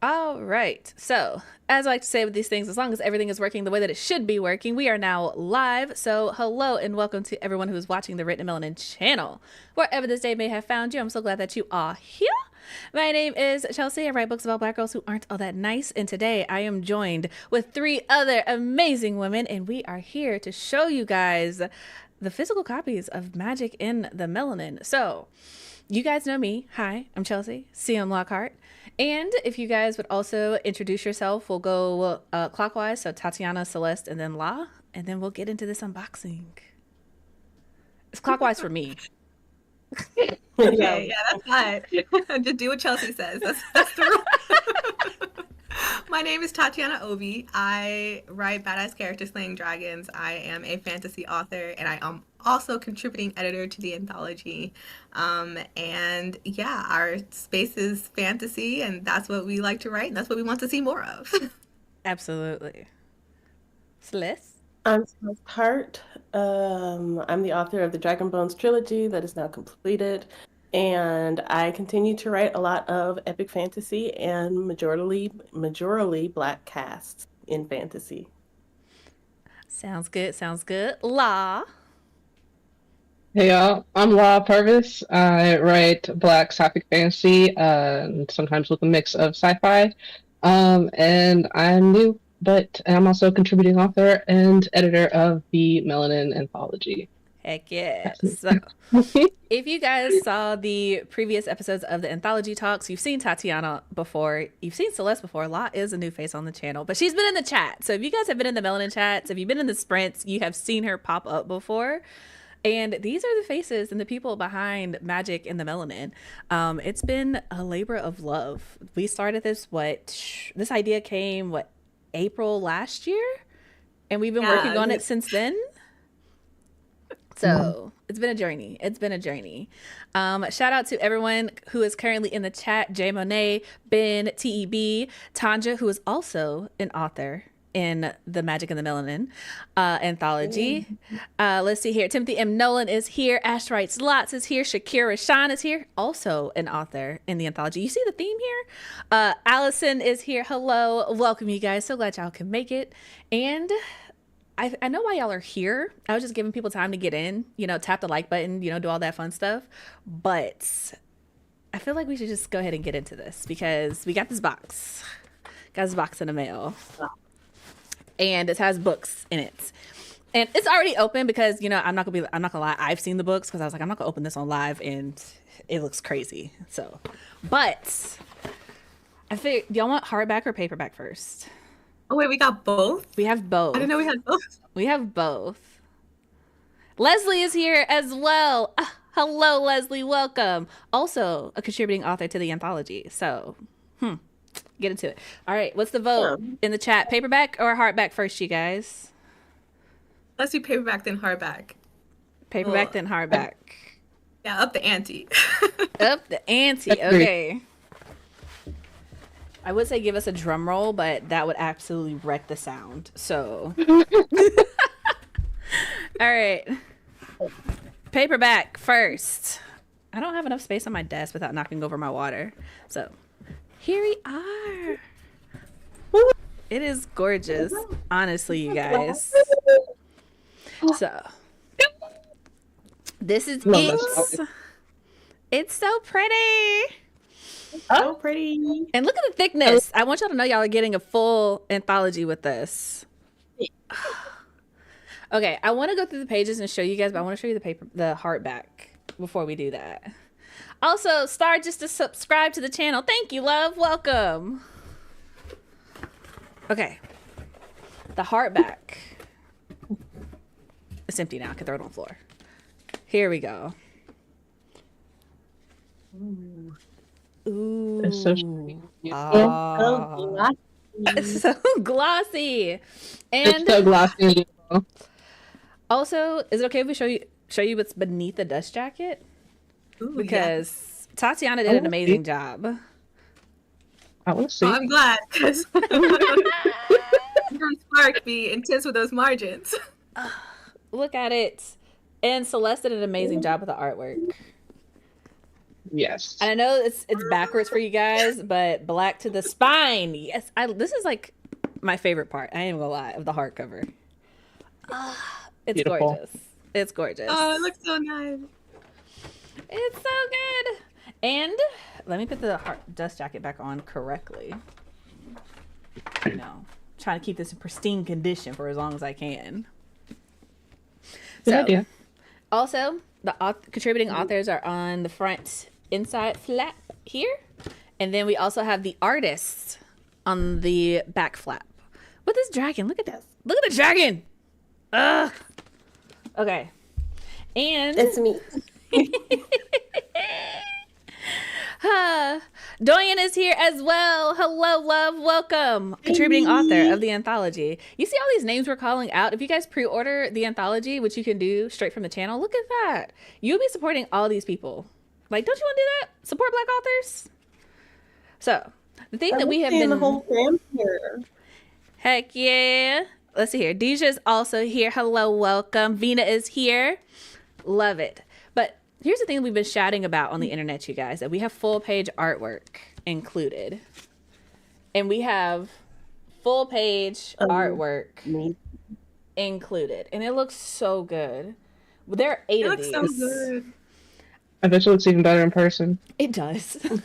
All right. So, as I like to say with these things, as long as everything is working the way that it should be working, we are now live. So, hello and welcome to everyone who is watching the Written Melanin channel. Wherever this day may have found you, I'm so glad that you are here. My name is Chelsea. I write books about black girls who aren't all that nice. And today I am joined with three other amazing women, and we are here to show you guys the physical copies of Magic in the Melanin. So, you guys know me. Hi, I'm Chelsea, CM Lockhart. And if you guys would also introduce yourself, we'll go clockwise. So Tatiana, Celeste, and then La. And then we'll get into this unboxing. It's clockwise for me. Okay, yeah, that's fine. Just do what Chelsea says. That's the rule. My name is Tatiana Obi. I write badass character slaying dragons. I am a fantasy author, and I am also contributing editor to the Anthology. And yeah, our space is fantasy, and that's what we like to write, and that's what we want to see more of. Absolutely. Celeste? I'm Celeste Hart. I'm the author of the Dragon Bones trilogy that is now completed, and I continue to write a lot of epic fantasy and majorly black casts in fantasy. Sounds good. Sounds good. La. Hey y'all, I'm Law Purvis. I write black sapphic fantasy, sometimes with a mix of sci-fi. And I'm new, but I'm also a contributing author and editor of the Melanin Anthology. Heck yeah. So, if you guys saw the previous episodes of the Anthology Talks, you've seen Tatiana before. You've seen Celeste before. La is a new face on the channel, but she's been in the chat. So if you guys have been in the Melanin chats, if you've been in the sprints, you have seen her pop up before. And these are the faces and the people behind Magic in the Melanin. It's been a labor of love. We started this, this idea came, April last year? And we've been working on it since then. So it's been a journey. It's been a journey. Shout out to everyone who is currently in the chat. Jay Monet, Ben, TEB, Tanja, who is also an author in the Magic in the Melanin anthology. Let's see here. Timothy M. Nolan is here. Ash Writes Lots is here. Shakira Shan is here. Also an author in the anthology. You see the theme here? Allison is here. Hello. Welcome, you guys. So glad y'all can make it. And I know why y'all are here. I was just giving people time to get in, tap the like button, do all that fun stuff. But I feel like we should just go ahead and get into this because we got this box. Got this box in the mail. And it has books in it. And it's already open because, I'm not gonna lie, I've seen the books because I was like, I'm not gonna open this on live and it looks crazy. So, but I figured, do y'all want hardback or paperback first? Oh wait, we got both? We have both. I didn't know we had both. We have both. Leslie is here as well. Hello, Leslie. Welcome. Also a contributing author to the anthology. So, get into it. All right. What's the vote in the chat? Paperback or hardback first, you guys? Let's do paperback then hardback. Paperback then hardback. Yeah, up the ante. Up the ante. Okay. I would say give us a drum roll, but that would absolutely wreck the sound. So, all right. Paperback first. I don't have enough space on my desk without knocking over my water. So, here we are. It is gorgeous, honestly, you guys. So, this is it. It's so pretty. So pretty. And look at the thickness. I want y'all to know y'all are getting a full anthology with this. Okay, I want to go through the pages and show you guys, but I want to show you the hardback before we do that. Also, Star just to subscribe to the channel. Thank you, love. Welcome. Okay. The hardback. It's empty now. I can throw it on the floor. Here we go. Ooh. It's so shiny. It's so glossy. And It's so glossy. also, is it okay if we show you what's beneath the dust jacket? Ooh, Because Tatiana did an amazing job. I want to see. Oh, I'm glad because Spark be intense with those margins. Look at it. And Celeste did an amazing job with the artwork. Yes. And I know it's backwards for you guys, but black to the spine. Yes, this is like my favorite part. I ain't even gonna lie, of the hardcover. It's Beautiful. gorgeous. It's gorgeous. Oh, it looks so nice. It's so good. And let me put the dust jacket back on correctly. You know, trying to keep this in pristine condition for as long as I can. Good idea. Also, the contributing authors are on the front inside flap here. And then we also have the artists on the back flap. With this dragon, look at this. Look at the dragon. Ugh. Okay. And It's me. Doyen is here as well. Hello, love. Welcome. Contributing author of the anthology. You see all these names we're calling out? If you guys pre-order the anthology, which you can do straight from the channel, look at that. You'll be supporting all these people. Like, don't you want to do that? Support Black authors? So, the thing that we have been... the whole fam here. Heck yeah. Let's see here. Deja's also here. Hello, welcome. Vina is here. Love it. But here's the thing we've been shouting about on the internet, you guys, that we have full page artwork included. And we have full page artwork included. And it looks so good. There are 8 of these. It looks so good. I bet it looks even better in person. It does. It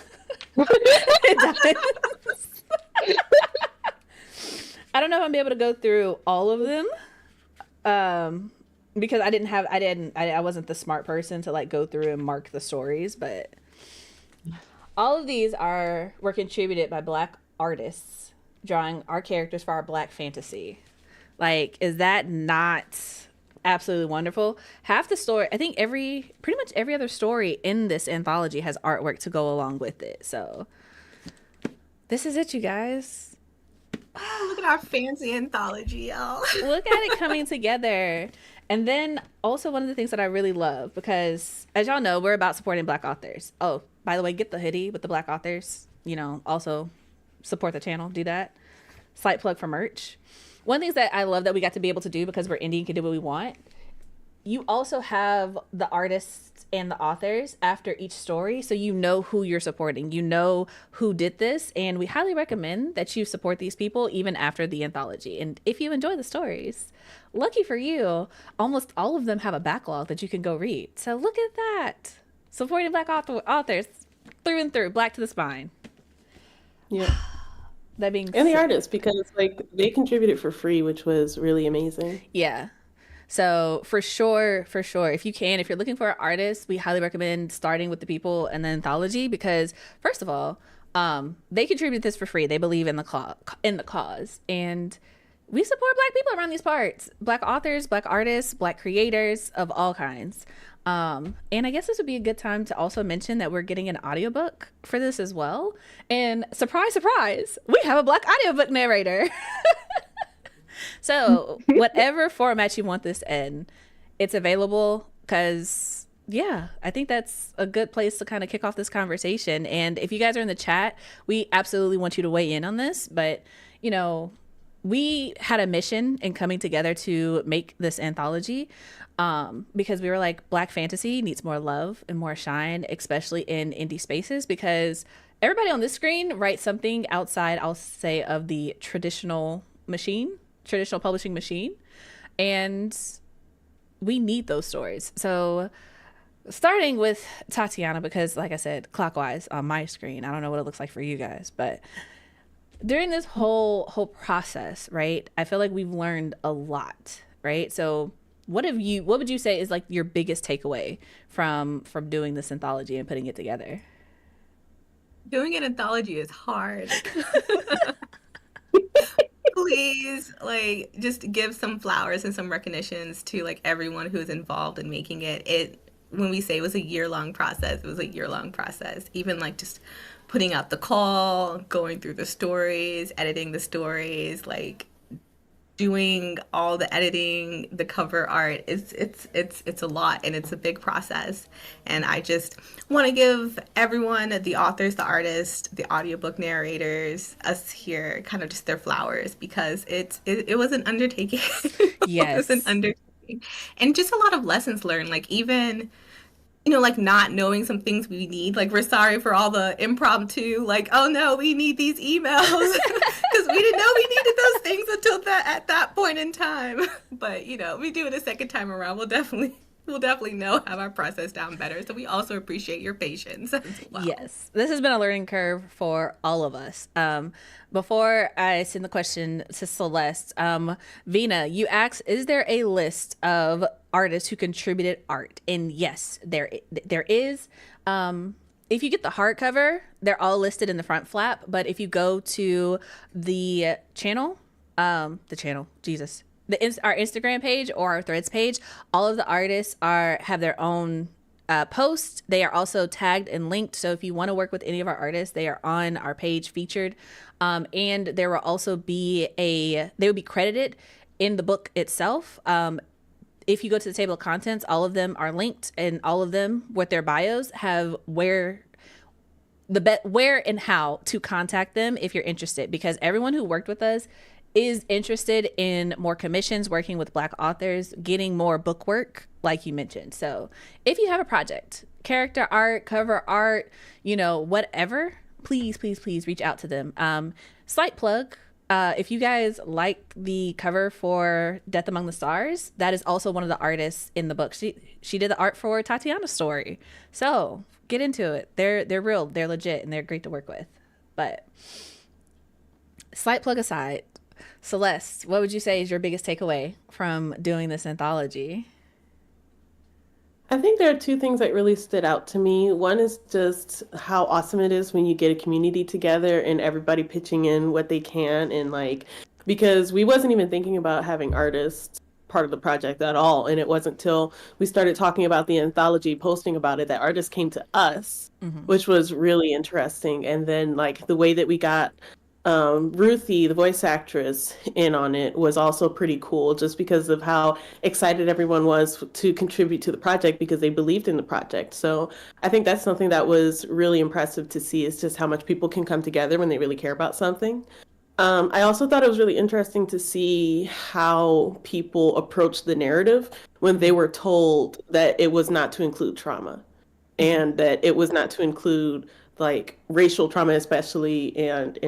does. I don't know if I'm be able to go through all of them. Because I wasn't the smart person to like go through and mark the stories, but all of these were contributed by Black artists drawing our characters for our Black fantasy. Like, is that not absolutely wonderful? Half the story, I think pretty much every other story in this anthology has artwork to go along with it. So this is it, you guys. Oh, look at our fancy anthology, y'all. Look at it coming together. And then also one of the things that I really love, because as y'all know, we're about supporting Black authors. Oh, by the way, get the hoodie with the Black authors. You know, also support the channel. Do that. Slight plug for merch. One of the things that I love that we got to be able to do because we're indie and can do what we want. You also have the artists and the authors after each story, so you know who you're supporting. You know who did this, and we highly recommend that you support these people even after the anthology. And if you enjoy the stories, lucky for you, almost all of them have a backlog that you can go read. So look at that. Supporting Black authors through and through, Black to the spine. Yeah. That being And the said, artists, because like they contributed for free, which was really amazing. yeah. So for sure, if you're looking for an artist, we highly recommend starting with the people in the anthology because first of all, they contribute this for free. They believe in the cause, and we support Black people around these parts. Black authors, Black artists, Black creators of all kinds. And I guess this would be a good time to also mention that we're getting an audiobook for this as well. And surprise, surprise, we have a Black audiobook narrator. So whatever format you want this in, it's available because, yeah, I think that's a good place to kind of kick off this conversation. And if you guys are in the chat, we absolutely want you to weigh in on this. But, you know, we had a mission in coming together to make this anthology because we were like, Black fantasy needs more love and more shine, especially in indie spaces, because everybody on this screen writes something outside, I'll say, of the traditional publishing machine, and we need those stories. So starting with Tatiana, because like I said, clockwise on my screen, I don't know what it looks like for you guys, but during this whole process, right, I feel like we've learned a lot, right? So what would you say is like your biggest takeaway from doing this anthology and putting it together? Doing an anthology is hard. Please, like, just give some flowers and some recognitions to like everyone who is involved in making it. When we say it was a year-long process, it was a year-long process. Even like just putting out the call, going through the stories, editing the stories, like doing all the editing, the cover art. It's a lot, and it's a big process. And I just want to give everyone, the authors, the artists, the audiobook narrators, us here, kind of just their flowers, because it was an undertaking. Yes. It was an undertaking. And just a lot of lessons learned. Like even like not knowing some things we need. Like, we're sorry for all the impromptu, like, oh no, we need these emails because we didn't know we needed those things until at that point in time. But we do it a second time around. We'll definitely have our process down better. So we also appreciate your patience as well. Yes, this has been a learning curve for all of us. Before I send the question to Celeste, Vina, you asked, is there a list of artists who contributed art? And yes, there is. If you get the hardcover, they're all listed in the front flap. But if you go to the channel, Jesus, our Instagram page or our Threads page, all of the artists have their own post. They are also tagged and linked. So if you want to work with any of our artists, they are on our page featured. And there will also be they will be credited in the book itself. If you go to the table of contents, all of them are linked, and all of them with their bios have where and how to contact them if you're interested, because everyone who worked with us is interested in more commissions, working with Black authors, getting more book work, like you mentioned. So if you have a project, character art, cover art, whatever, please reach out to them. Slight plug. If you guys like the cover for Death Among the Stars, that is also one of the artists in the book. She did the art for Tatiana's story. So get into it. They're real, they're legit, and they're great to work with. But slight plug aside, Celeste, what would you say is your biggest takeaway from doing this anthology? I think there are two things that really stood out to me. One is just how awesome it is when you get a community together and everybody pitching in what they can, and because we wasn't even thinking about having artists part of the project at all, and it wasn't till we started talking about the anthology, posting about it, that artists came to us, which was really interesting. And then the way that we got Ruthie, the voice actress, in on it was also pretty cool, just because of how excited everyone was to contribute to the project because they believed in the project. So I think that's something that was really impressive to see, is just how much people can come together when they really care about something. I also thought it was really interesting to see how people approached the narrative when they were told that it was not to include trauma, and that it was not to include racial trauma especially, and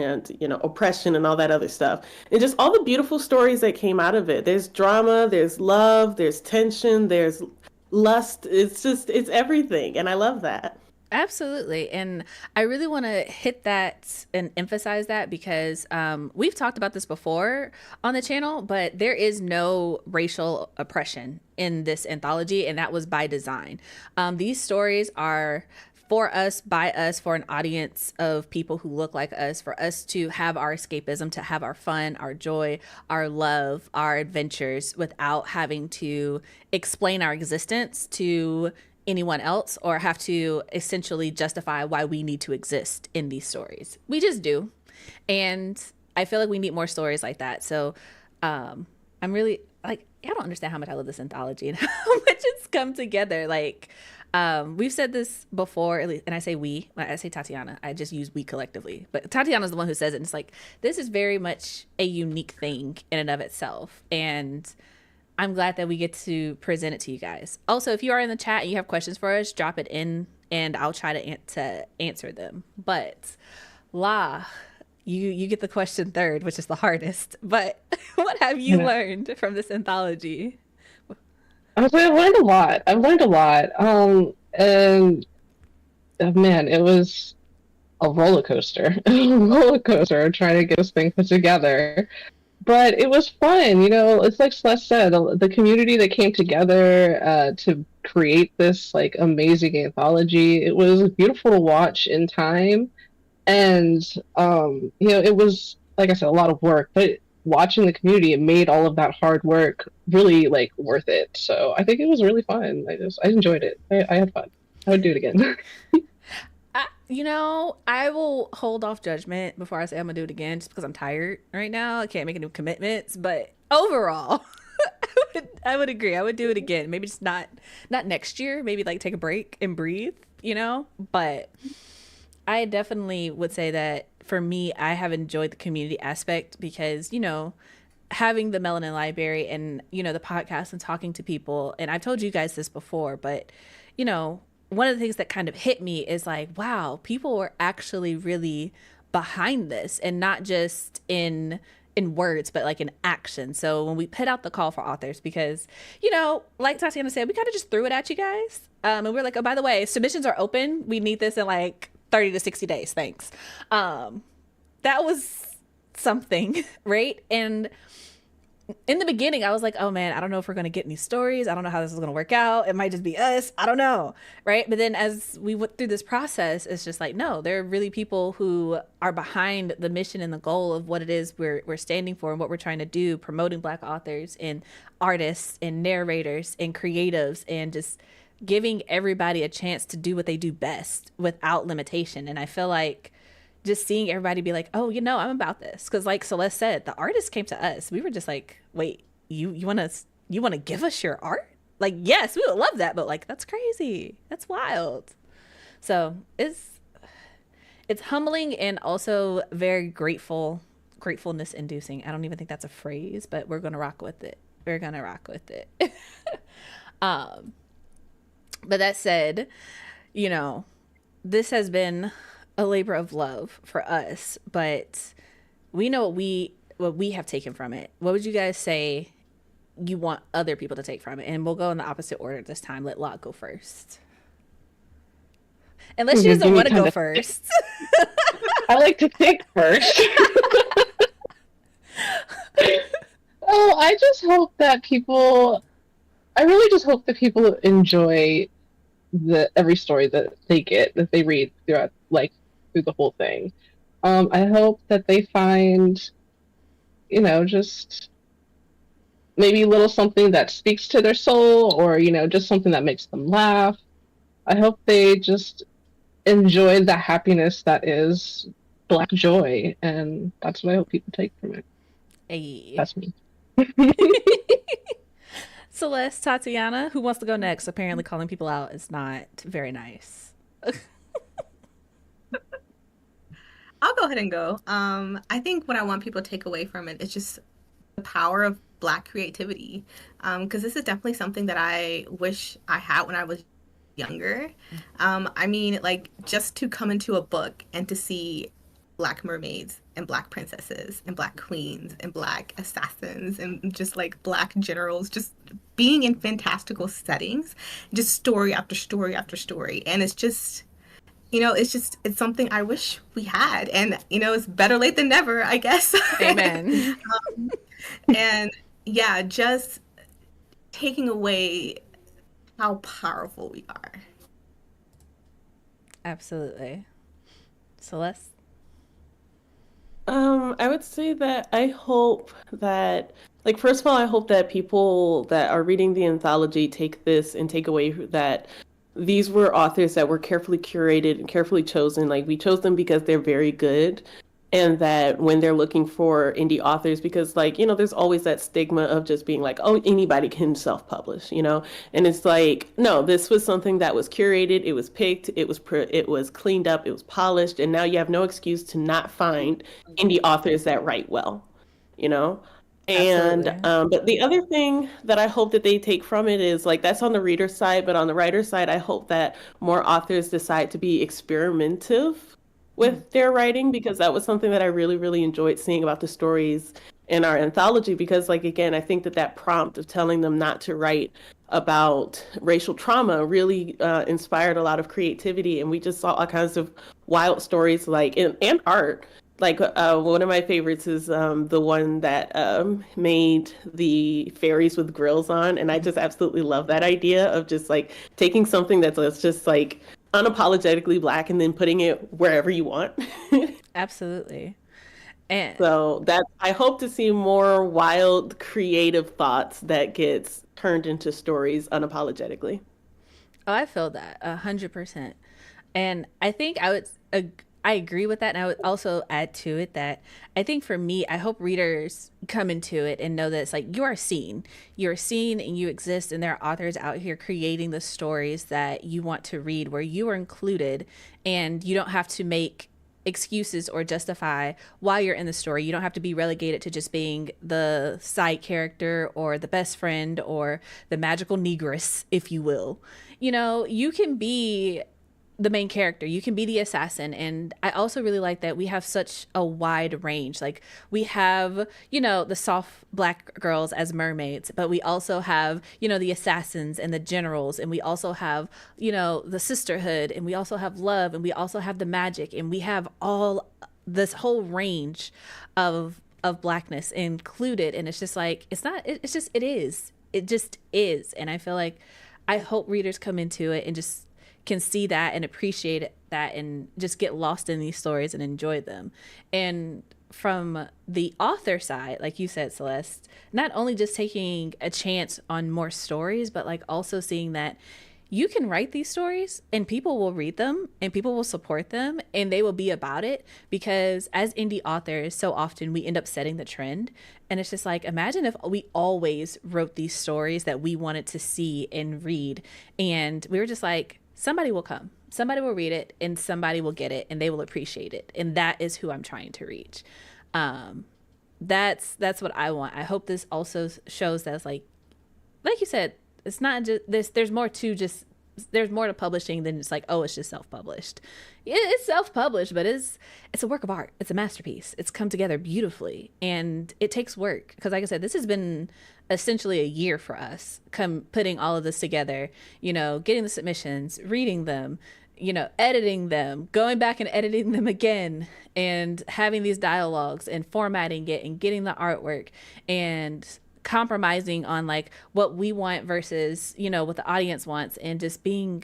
oppression and all that other stuff, and just all the beautiful stories that came out of it. There's drama, there's love, there's tension, there's lust. It's everything, and I love that. Absolutely. And I really want to hit that and emphasize that, because we've talked about this before on the channel, but there is no racial oppression in this anthology, and that was by design. These stories are for us, by us, for an audience of people who look like us, for us to have our escapism, to have our fun, our joy, our love, our adventures, without having to explain our existence to anyone else or have to essentially justify why we need to exist in these stories. We just do. And I feel like we need more stories like that. So I'm really I don't understand how much I love this anthology and how much it's come together. We've said this before, at least, and I say we, when I say Tatiana, I just use we collectively, but Tatiana's the one who says it. And it's this is very much a unique thing in and of itself. And I'm glad that we get to present it to you guys. Also, if you are in the chat and you have questions for us, drop it in and I'll try to answer them. But you get the question third, which is the hardest. But what have you learned from this anthology? I've learned a lot. And man, it was a roller coaster. Trying to get this thing put together. But it was fun, it's like Celeste said, the community that came together to create this amazing anthology. It was beautiful to watch in time. And, it was, like I said, a lot of work, but watching the community, it made all of that hard work really worth it. So I think it was really fun. I enjoyed it. I had fun. I would do it again. I will hold off judgment before I say I'm gonna do it again, just because I'm tired right now. I can't make any commitments, but overall, I would agree. I would do it again. Maybe just not next year. Maybe take a break and breathe. But I definitely would say that for me, I have enjoyed the community aspect because having the Melanin Library and the podcast and talking to people. And I've told you guys this before, but one of the things that kind of hit me is like, wow, people were actually really behind this, and not just in words, but like in action. So when we put out the call for authors, because, you know, like Tatiana said, we kind of just threw it at you guys. And we're like, oh, by the way, submissions are open. We need this in like 30 to 60 days. Thanks. That was something, right? And in the beginning, I was like, oh man, I don't know if we're going to get any stories. I don't know how this is going to work out. It might just be us. I don't know. Right. But then as we went through this process, it's just like, no, there are really people who are behind the mission and the goal of what it is we're standing for and what we're trying to do, promoting Black authors and artists and narrators and creatives, and just giving everybody a chance to do what they do best without limitation. And I feel like just seeing everybody be like, oh, you know, I'm about this. Because like Celeste said, the artist came to us. We were just like, wait, you want to give us your art? Like, yes, we would love that. But like, that's crazy. That's wild. So it's humbling and also very gratefulness inducing. I don't even think that's a phrase, but we're going to rock with it. We're going to rock with it. But that said, you know, this has been a labor of love for us, but we know what we have taken from it. What would you guys say you want other people to take from it? And we'll go in the opposite order this time. Let Lot go first. Unless she doesn't want to go first. I like to think first. Oh, I really just hope that people enjoy every story that they read throughout, like, through the whole thing. I hope that they find, you know, just maybe a little something that speaks to their soul, or, you know, just something that makes them laugh. I hope they just enjoy the happiness that is Black joy, and that's what I hope people take from it. Hey. That's me. Celeste, Tatiana, who wants to go next? Apparently calling people out is not very nice. I'll go ahead and go. I think what I want people to take away from it is just the power of Black creativity. Because this is definitely something that I wish I had when I was younger. I mean, like, just to come into a book and to see Black mermaids and Black princesses and Black queens and Black assassins and just like Black generals just being in fantastical settings, just story after story after story. And it's just, you know, it's something I wish we had. And, you know, it's better late than never, I guess. Amen. And yeah, just taking away how powerful we are. Absolutely. Celeste? I would say that I hope that, like, first of all, I hope that people that are reading the anthology take this and take away that these were authors that were carefully curated and carefully chosen. Like, we chose them because they're very good. And that when they're looking for indie authors, because, like, you know, there's always that stigma of just being like, oh, anybody can self-publish, you know? And it's like, no, this was something that was curated, it was picked, it was cleaned up, it was polished, and now you have no excuse to not find indie authors that write well, you know? And but the other thing that I hope that they take from it is, like, that's on the reader side, but on the writer side, I hope that more authors decide to be experimentative with their writing, because that was something that I really, really enjoyed seeing about the stories in our anthology. Because, like, again, I think that prompt of telling them not to write about racial trauma really inspired a lot of creativity, and we just saw all kinds of wild stories, like, and art. Like, one of my favorites is the one that made the fairies with grills on, and I just absolutely love that idea of just, like, taking something that's just, like, unapologetically Black and then putting it wherever you want. Absolutely. And so that I hope to see more wild, creative thoughts that gets turned into stories unapologetically. Oh, I feel that 100%. And I think I agree with that. And I would also add to it that I think for me, I hope readers come into it and know that it's like, you are seen and you exist. And there are authors out here creating the stories that you want to read, where you are included, and you don't have to make excuses or justify why you're in the story. You don't have to be relegated to just being the side character or the best friend or the magical negress, if you will. You know, you can be the main character, you can be the assassin. And I also really like that we have such a wide range. Like, we have, you know, the soft black girls as mermaids, but we also have, you know, the assassins and the generals, and we also have, you know, the sisterhood, and we also have love, and we also have the magic, and we have all this whole range of blackness included. And it's just like, it's not, it's just, it just is. And I feel like, I hope readers come into it and just can see that and appreciate that and just get lost in these stories and enjoy them. And from the author side, like you said, Celeste, not only just taking a chance on more stories, but like also seeing that you can write these stories and people will read them and people will support them and they will be about it. Because as indie authors, so often we end up setting the trend. And it's just like, imagine if we always wrote these stories that we wanted to see and read, and we were just like, somebody will come, somebody will read it, and somebody will get it and they will appreciate it. And that is who I'm trying to reach. That's what I want. I hope this also shows that it's like you said, it's not just this, there's more to publishing than just like, oh, it's just self-published. It's self-published, but it's a work of art. It's a masterpiece. It's come together beautifully, and it takes work. Because like I said, this has been essentially a year for us, putting all of this together, you know, getting the submissions, reading them, you know, editing them, going back and editing them again, and having these dialogues and formatting it and getting the artwork and compromising on like what we want versus, you know, what the audience wants, and just being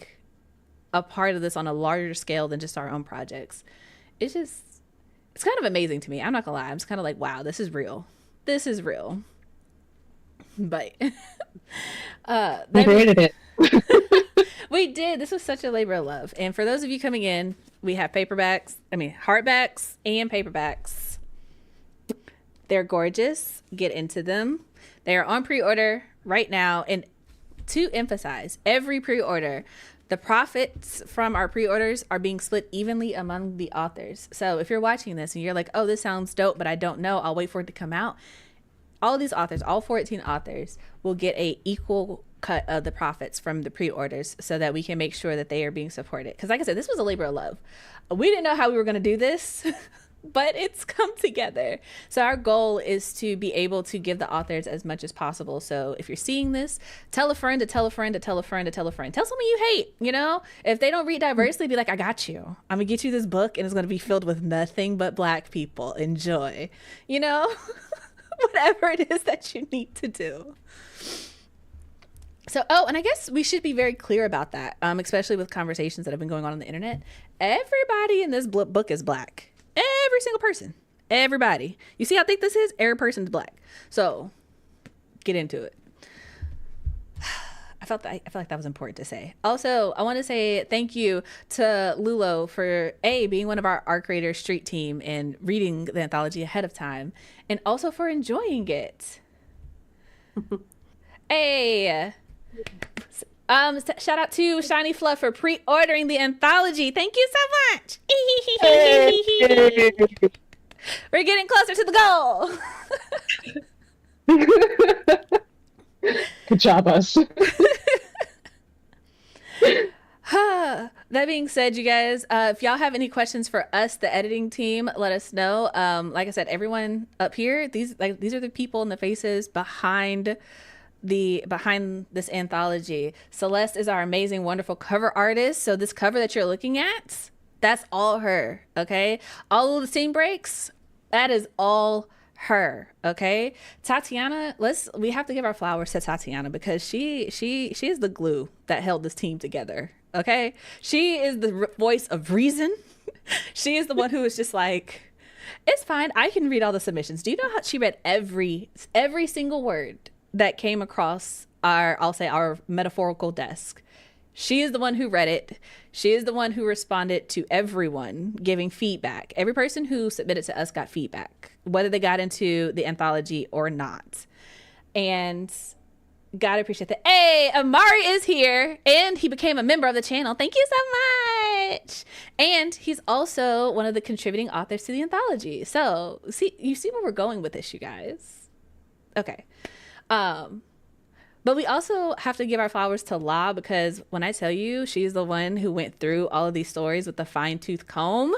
a part of this on a larger scale than just our own projects. It's kind of amazing to me. I'm not gonna lie. I'm just kind of like, wow, this is real. But we created it. We did. This was such a labor of love. And for those of you coming in, we have hardbacks and paperbacks. They're gorgeous. Get into them. They are on pre-order right now. And to emphasize, every pre-order, the profits from our pre-orders are being split evenly among the authors. So if you're watching this and you're like, oh, this sounds dope, but I don't know, I'll wait for it to come out. All of these authors, all 14 authors, will get a equal cut of the profits from the pre-orders so that we can make sure that they are being supported. Because like I said, this was a labor of love. We didn't know how we were going to do this, but it's come together. So our goal is to be able to give the authors as much as possible. So if you're seeing this, tell a friend to tell a friend to tell a friend to tell a friend. Tell someone you hate, you know? If they don't read diversely, be like, I got you. I'm going to get you this book, and it's going to be filled with nothing but Black people. Enjoy. You know? Whatever it is that you need to do. So, and I guess we should be very clear about that, especially with conversations that have been going on the internet. Everybody in this book is Black. Every single person. Everybody. You see how thick this is? Every person's Black. So, get into it. I felt like that was important to say. Also, I want to say thank you to Lulo for being one of our art creators street team and reading the anthology ahead of time, and also for enjoying it. Shout out to Shiny Fluff for pre-ordering the anthology. Thank you so much. We're getting closer to the goal. Good job, us. That being said, you guys, if y'all have any questions for us, the editing team, let us know. Like I said, everyone up here, these are the people and the faces behind this anthology. Celeste is our amazing, wonderful cover artist. So this cover that you're looking at, that's all her. Okay, all of the scene breaks, that is all her. Okay, Tatiana, we have to give our flowers to Tatiana because she is the glue that held this team together. Okay, she is the voice of reason. She is the one who is just like, it's fine, I can read all the submissions. Do you know how she read every single word that came across our metaphorical desk? She is the one who read it. She is the one who responded to everyone, giving feedback. Every person who submitted to us got feedback, whether they got into the anthology or not. And Gotta appreciate that. Hey, Amari is here, and he became a member of the channel. Thank you so much. And he's also one of the contributing authors to the anthology. So, you see where we're going with this, you guys. Okay. But we also have to give our flowers to La, because when I tell you, she's the one who went through all of these stories with the fine-tooth comb.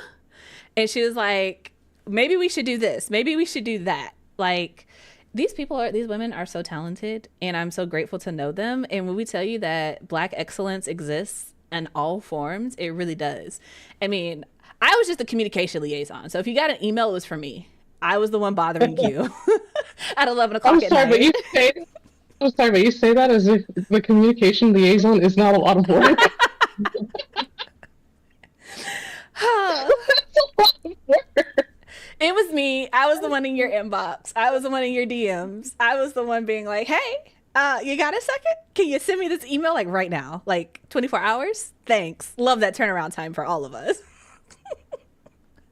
And she was like, maybe we should do this. Maybe we should do that. Like, these women are so talented, and I'm so grateful to know them. And when we tell you that Black excellence exists in all forms, it really does. I mean, I was just a communication liaison. So if you got an email, it was for me. I was the one bothering you at 11 o'clock at night. I'm sorry, but you say that as if the communication liaison is not a lot of work. That's a lot of work. It was me. I was the one in your inbox. I was the one in your DMs. I was the one being like, hey, you got a second? Can you send me this email like right now? Like 24 hours? Thanks. Love that turnaround time for all of us.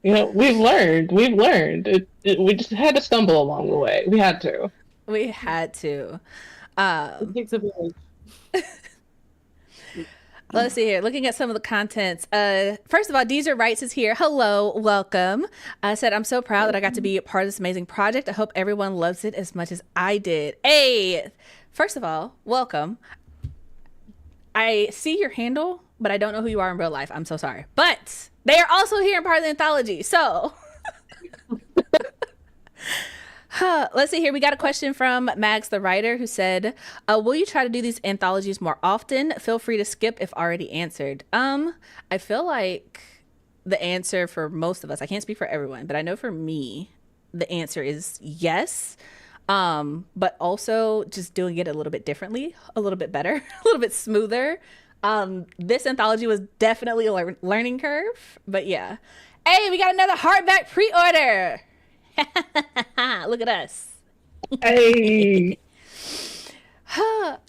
You know, we've learned. We just had to stumble along the way. We had to. It takes a village. Let's see here. Looking at some of the contents. First of all, Deezer Writes is here. Hello, welcome. I said, I'm so proud that I got to be a part of this amazing project. I hope everyone loves it as much as I did. Hey, first of all, welcome. I see your handle, but I don't know who you are in real life. I'm so sorry. But they are also here in part of the anthology. So let's see here. We got a question from Mags the writer, who said, will you try to do these anthologies more often? Feel free to skip if already answered. I feel like the answer for most of us, I can't speak for everyone, but I know for me, the answer is yes. But also just doing it a little bit differently, a little bit better, a little bit smoother. This anthology was definitely a learning curve, but yeah. Hey, we got another hardback pre-order. Look at us. Hey.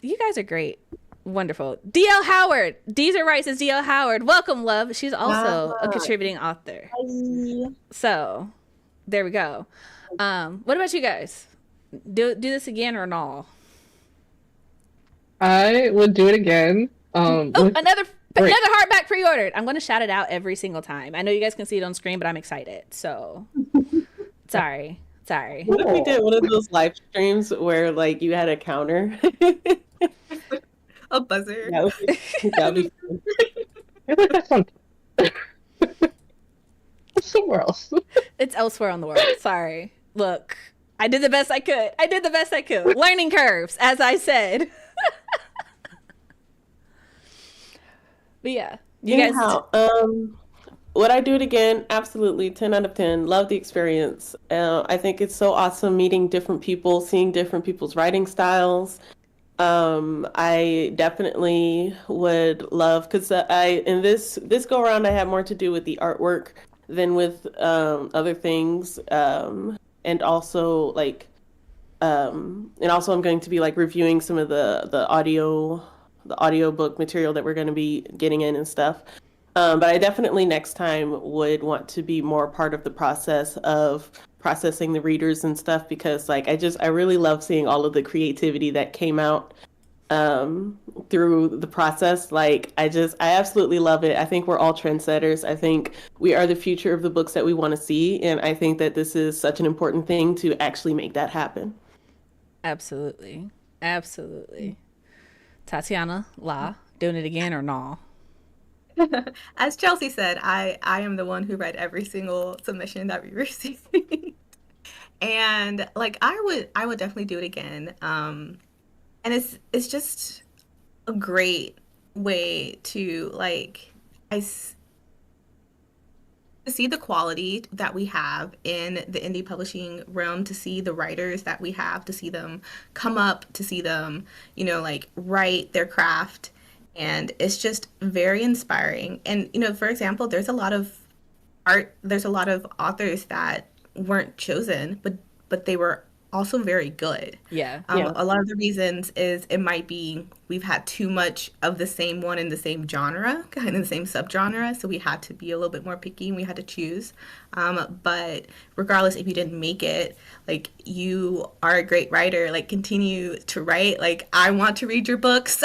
You guys are great. Wonderful. DL Howard. Deezer Writes is DL Howard. Welcome, love. She's also a contributing author. Hi. So there we go. What about you guys? Do this again or no? I would do it again. Another hardback pre-ordered. I'm going to shout it out every single time. I know you guys can see it on screen, but I'm excited. So sorry. What if we did one of those live streams where like you had a counter? A buzzer. That would be fun. I think that's something. Somewhere else. It's elsewhere on the world. Sorry. Look, I did the best I could. Learning curves, as I said. But yeah, you guys. Would I do it again? Absolutely. 10 out of 10. Love the experience. I think it's so awesome meeting different people, seeing different people's writing styles. I definitely would love, because in this go around, I had more to do with the artwork than with other things. And also I'm going to be like reviewing some of the audiobook material that we're going to be getting in and stuff. But I definitely next time would want to be more part of the process of processing the readers and stuff, because like I really love seeing all of the creativity that came out through the process. Like I absolutely love it. I think we're all trendsetters. I think we are the future of the books that we want to see, and I think that this is such an important thing to actually make that happen. Absolutely. Tatiana, doing it again or no? As Chelsea said, I am the one who read every single submission that we received. And like I would definitely do it again. And it's just a great way to to see the quality that we have in the indie publishing realm, to see the writers that we have, to see them come up, to see them, write their craft. And it's just very inspiring. And, for example, there's a lot of authors that weren't chosen, but they were also very good. Yeah. Yeah. A lot of the reasons is it might be we've had too much of the same one in the same genre, kind of in the same subgenre, so we had to be a little bit more picky and we had to choose. But regardless, if you didn't make it, like you are a great writer, like continue to write. Like I want to read your books.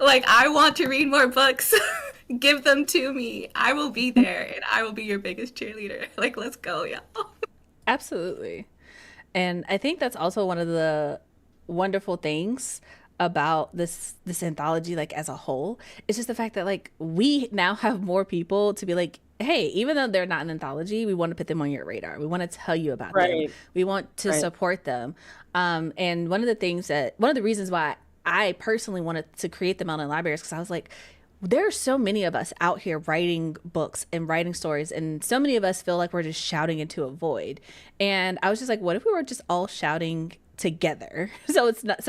Like I want to read more books. Give them to me. I will be there and I will be your biggest cheerleader. Like let's go, y'all. Absolutely. And I think that's also one of the wonderful things about this anthology, like as a whole. It's just the fact that like we now have more people to be like, hey, even though they're not an anthology, we want to put them on your radar. We want to tell you about them. Right. We want to Right. support them. And one of the reasons why I personally wanted to create the Melanin Library is because I was like, there are so many of us out here writing books and writing stories, and so many of us feel like we're just shouting into a void. And I was just like, what if we were just all shouting together? So it's not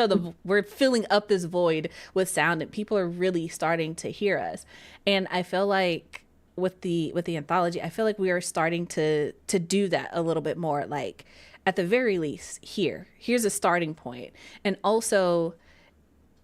we're filling up this void with sound, and people are really starting to hear us. And I feel like with the anthology, I feel like we are starting to do that a little bit more. Like at the very least, here's a starting point, and also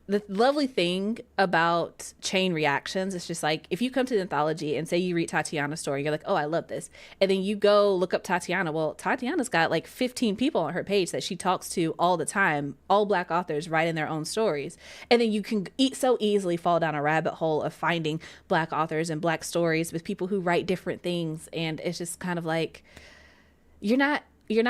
the lovely thing about chain reactions is just like if you come to the anthology and say you read Tatiana's story, you're like, oh, I love this. And then you go look up Tatiana. Well, Tatiana's got like 15 people on her page that she talks to all the time, all Black authors writing their own stories. And then you can so easily fall down a rabbit hole of finding Black authors and Black stories with people who write different things. And it's just kind of like, you're not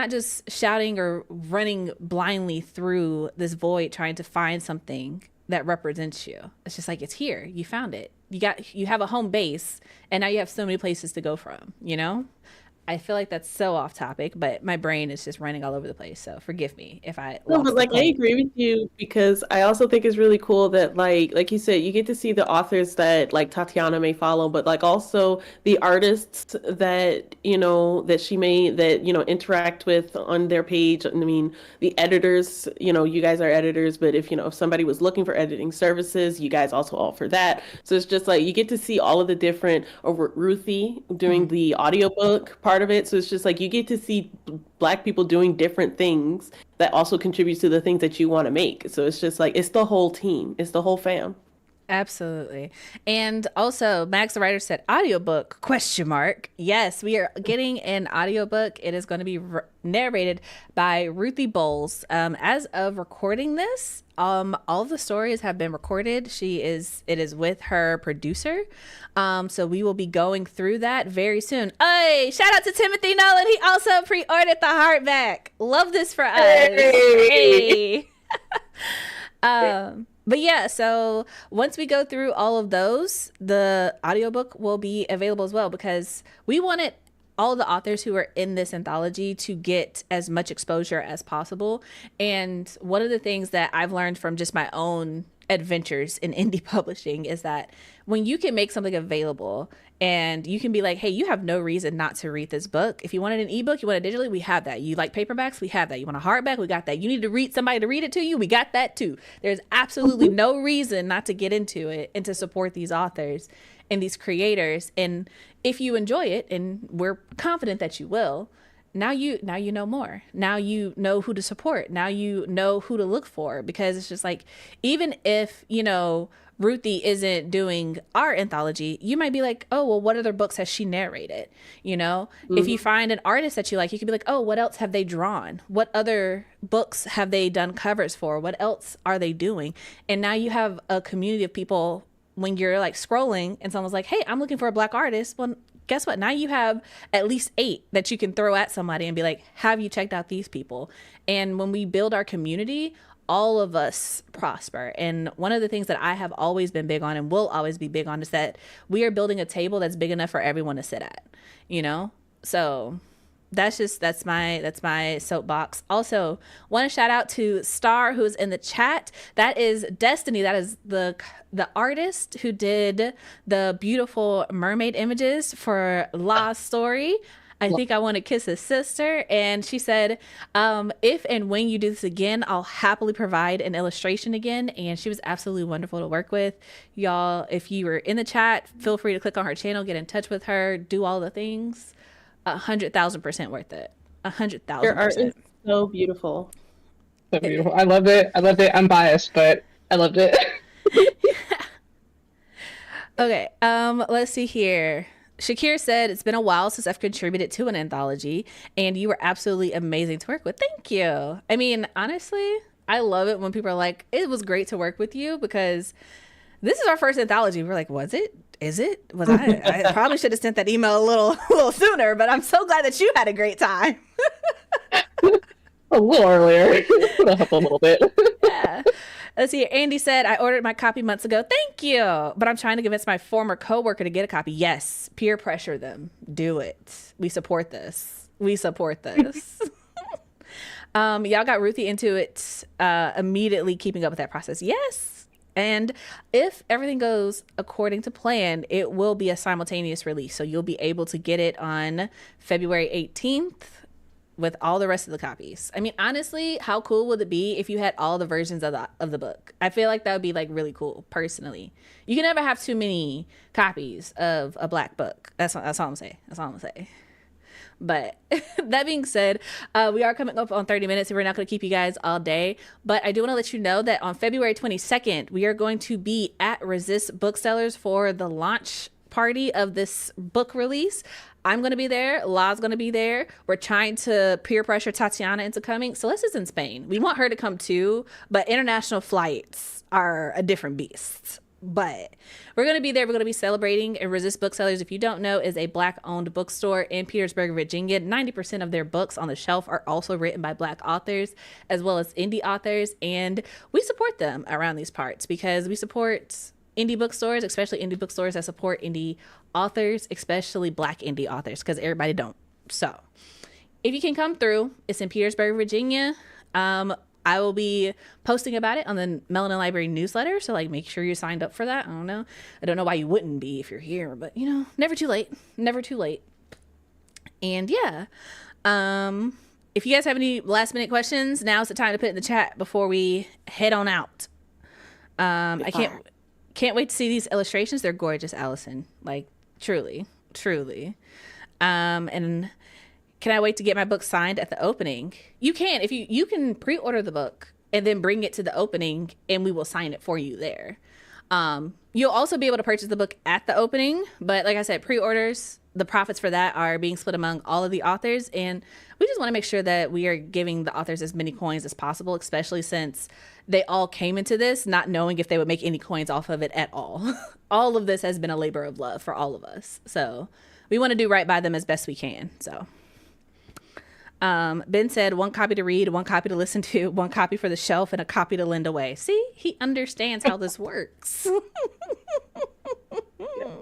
just shouting or running blindly through this void trying to find something that represents you. It's just like, it's here. You found it. You have a home base, and now you have so many places to go from, you know? I feel like that's so off topic, but my brain is just running all over the place. So forgive me if I No, lost but the like I point. agree with you because I also think it's really cool that like you said, you get to see the authors that like Tatiana may follow, but like also the artists that that she may interact with on their page. I mean, the editors, you guys are editors, but if somebody was looking for editing services, you guys also offer that. So it's just like you get to see all of the different over Ruthie doing the audiobook part of it. So it's just like you get to see Black people doing different things that also contributes to the things that you want to make. So it's just like it's the whole team, it's the whole fam. Absolutely. And also Max the writer said audiobook question mark. Yes, we are getting an audiobook. It is going to be narrated by Ruthie Bowles. As of recording this, all of the stories have been recorded. It is with her producer. So we will be going through that very soon. Hey, shout out to Timothy Nolan. He also pre-ordered the hardback. Love this for us. Hey. But yeah, so once we go through all of those, the audiobook will be available as well because we wanted all the authors who are in this anthology to get as much exposure as possible. And one of the things that I've learned from just my own adventures in indie publishing is that when you can make something available and you can be like, hey, you have no reason not to read this book. If you wanted an ebook, you want it digitally, we have that. You like paperbacks, we have that. You want a hardback, we got that. You need to read somebody to read it to you, we got that too. There's absolutely no reason not to get into it and to support these authors and these creators. And if you enjoy it, and we're confident that you will, now you know more. Now you know who to support. Now you know who to look for, because it's just like, even if Ruthie isn't doing our anthology, you might be like, oh, well, what other books has she narrated? If you find an artist that you like, you could be like, oh, what else have they drawn? What other books have they done covers for? What else are they doing? And now you have a community of people. When you're like scrolling and someone's like, hey, I'm looking for a Black artist, well, guess what? Now you have at least 8 that you can throw at somebody and be like, have you checked out these people? And when we build our community, all of us prosper. And one of the things that I have always been big on and will always be big on is that we are building a table that's big enough for everyone to sit at, So that's my soapbox. Also, want to shout out to Star, who's in the chat. That is Destiny. That is the artist who did the beautiful mermaid images for La's story. I think I want to kiss his sister. And she said, if and when you do this again, I'll happily provide an illustration again. And she was absolutely wonderful to work with. Y'all, if you were in the chat, feel free to click on her channel, get in touch with her, do all the things. 100,000% worth it. 100,000%. So beautiful. So beautiful. I loved it. I loved it. I'm biased, but I loved it. Okay, let's see here. Shakir said, "It's been a while since I've contributed to an anthology, and you were absolutely amazing to work with. Thank you." I mean, honestly, I love it when people are like, "It was great to work with you," because this is our first anthology. We're like, "Was it? Is it? Was I? I probably should have sent that email a little sooner." But I'm so glad that you had a great time. A little earlier. Put up a little bit. Yeah. Let's see. Andy said, "I ordered my copy months ago. Thank you. But I'm trying to convince my former coworker to get a copy." Yes. Peer pressure them. Do it. We support this. We support this. Y'all got Ruthie into it immediately keeping up with that process. Yes. And if everything goes according to plan, it will be a simultaneous release. So you'll be able to get it on February 18th with all the rest of the copies. I mean, honestly, how cool would it be if you had all the versions of the book? I feel like that would be like really cool, personally. You can never have too many copies of a Black book. That's all I'm saying. That's all I'm gonna say. But that being said, we are coming up on 30 minutes and we're not going to keep you guys all day. But I do want to let you know that on February 22nd, we are going to be at Resist Booksellers for the launch party of this book release. I'm going to be there. La's going to be there. We're trying to peer pressure Tatiana into coming. Celeste is in Spain. We want her to come too, but international flights are a different beast. But we're going to be there. We're going to be celebrating. And Resist Booksellers, if you don't know, is a Black-owned bookstore in Petersburg, Virginia. 90% of their books on the shelf are also written by Black authors, as well as indie authors. And we support them around these parts because we support indie bookstores, especially indie bookstores that support indie authors, especially Black indie authors, because everybody don't. So if you can come through, it's in Petersburg, Virginia. I will be posting about it on the Melanin Library newsletter. So like, make sure you're signed up for that. I don't know why you wouldn't be if you're here, but you know, never too late, never too late. And yeah, if you guys have any last minute questions, now's the time to put it in the chat before we head on out. I can't wait to see these illustrations. They're gorgeous, Allison. Like truly. And can I wait to get my book signed at the opening? You can. If you can pre-order the book and then bring it to the opening and we will sign it for you there. You'll also be able to purchase the book at the opening, but like I said, pre-orders, the profits for that are being split among all of the authors, and we just want to make sure that we are giving the authors as many coins as possible, especially since they all came into this not knowing if they would make any coins off of it at all. All of this has been a labor of love for all of us, so we want to do right by them as best we can. So Ben said 1 copy to read, 1 copy to listen to, 1 copy for the shelf, and a copy to lend away. See, he understands how this works.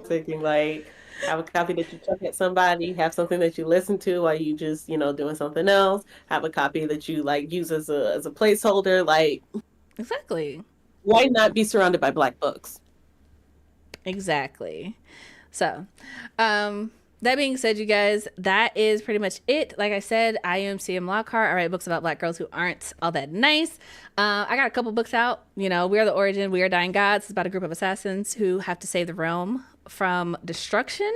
Thinking like, have a copy that you chuck at somebody, have something that you listen to while you just, doing something else, have a copy that you like use as a placeholder. Like, exactly. Why not be surrounded by Black books? Exactly. So, that being said, you guys, that is pretty much it. Like I said, I am CM Lockhart. I write books about Black girls who aren't all that nice. I got a couple books out. We Are the Origin, We Are Dying Gods. It's about a group of assassins who have to save the realm from destruction.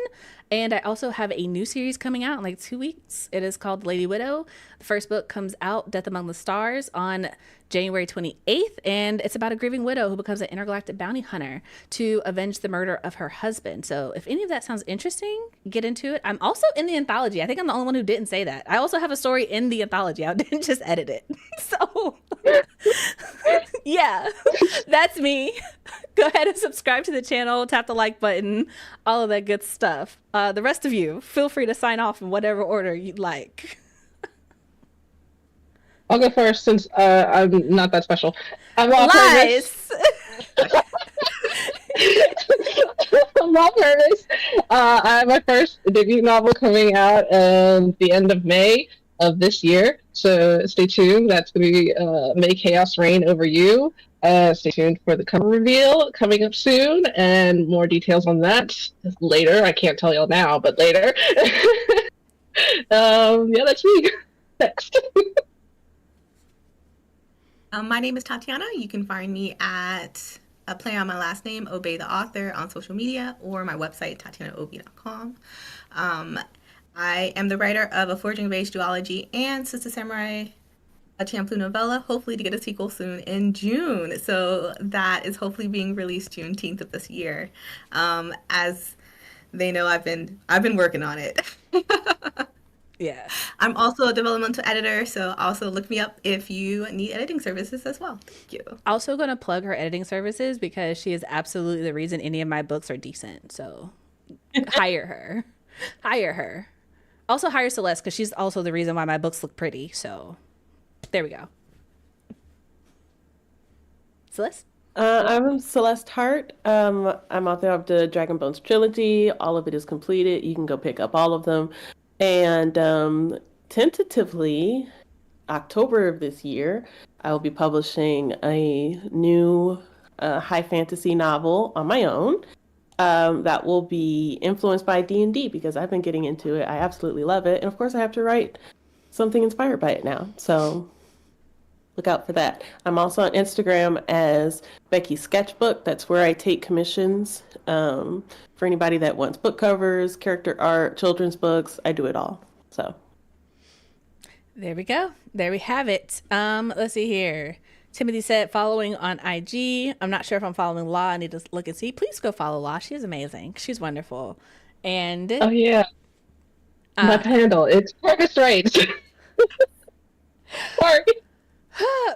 And I also have a new series coming out in like 2 weeks. It is called Lady Widow. The first book comes out, Death Among the Stars, on January 28th. And it's about a grieving widow who becomes an intergalactic bounty hunter to avenge the murder of her husband. So if any of that sounds interesting, get into it. I'm also in the anthology. I think I'm the only one who didn't say that. I also have a story in the anthology. I didn't just edit it. So yeah, that's me. Go ahead and subscribe to the channel, tap the like button, all of that good stuff. The rest of you, feel free to sign off in whatever order you'd like. I'll go first since I'm not that special. I'm Law Lies. I'm Law Purvis. I have my first debut novel coming out at the end of May of this year. So stay tuned. That's going to be May Chaos Reign Over You. Stay tuned for the cover reveal coming up soon, and more details on that later. I can't tell y'all now, but later. Yeah, that's me. Next. My name is Tatiana. You can find me at a play on my last name, Obey the Author, on social media, or my website, tatianaobi.com. I am the writer of A Forging of Age duology and Sister Samurai a Champloo novella, hopefully to get a sequel soon in June. So that is hopefully being released Juneteenth of this year. As they know, I've been working on it. Yeah. I'm also a developmental editor, so also look me up if you need editing services as well. Thank you. Also going to plug her editing services because she is absolutely the reason any of my books are decent. So hire her. Hire her. Also hire Celeste because she's also the reason why my books look pretty. So there we go. Celeste? I'm Celeste Hart. I'm author of the Dragon Bones trilogy. All of it is completed. You can go pick up all of them. And tentatively, October of this year, I will be publishing a new high fantasy novel on my own that will be influenced by D&D because I've been getting into it. I absolutely love it. And of course, I have to write something inspired by it now. So look out for that. I'm also on Instagram as Becky Sketchbook. That's where I take commissions for anybody that wants book covers, character art, children's books. I do it all. So There we go. There we have it. Let's see here. Timothy said following on IG. I'm not sure if I'm following Law. I need to look and see. Please go follow Law. She's amazing. She's wonderful. And Oh yeah, my handle. It's Purvis Rights. Sorry.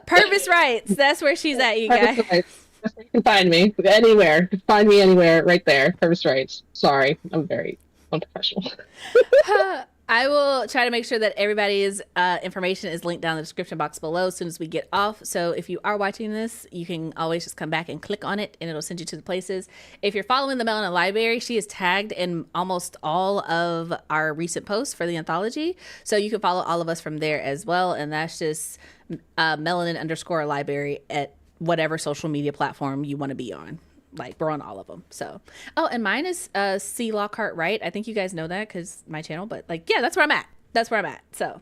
Purvis Rights. That's where she's at, you guys. Purvis Rights. That's where you can find me anywhere. Find me anywhere, right there. Purvis Rights. Sorry, I'm very unprofessional. I will try to make sure that everybody's information is linked down in the description box below as soon as we get off. So if you are watching this, you can always just come back and click on it and it'll send you to the places. If you're following the Melanin Library, she is tagged in almost all of our recent posts for the anthology. So you can follow all of us from there as well. And that's just Melanin_library at whatever social media platform you want to be on. Like, we're on all of them. So, oh, and mine is C Lockhart Wright. I think you guys know that because my channel, but like, yeah, that's where I'm at. That's where I'm at. So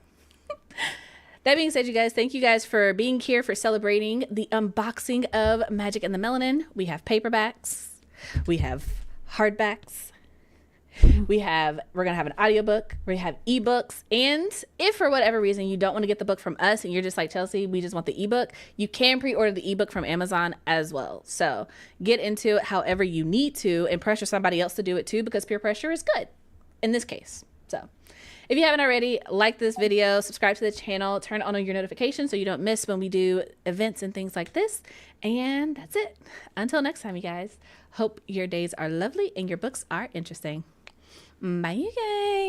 that being said, you guys, thank you guys for being here, for celebrating the unboxing of Magic and the Melanin. We have paperbacks, we have hardbacks, we're gonna have an audiobook, we have ebooks, and if for whatever reason you don't want to get the book from us and you're just like, Chelsea, we just want the ebook, you can pre-order the ebook from Amazon as well. So get into it however you need to and pressure somebody else to do it too, because peer pressure is good in this case. So if you haven't already, like this video, subscribe to the channel, turn on your notifications so you don't miss when we do events and things like this. And that's it. Until next time, you guys, hope your days are lovely and your books are interesting. Bye, you guys.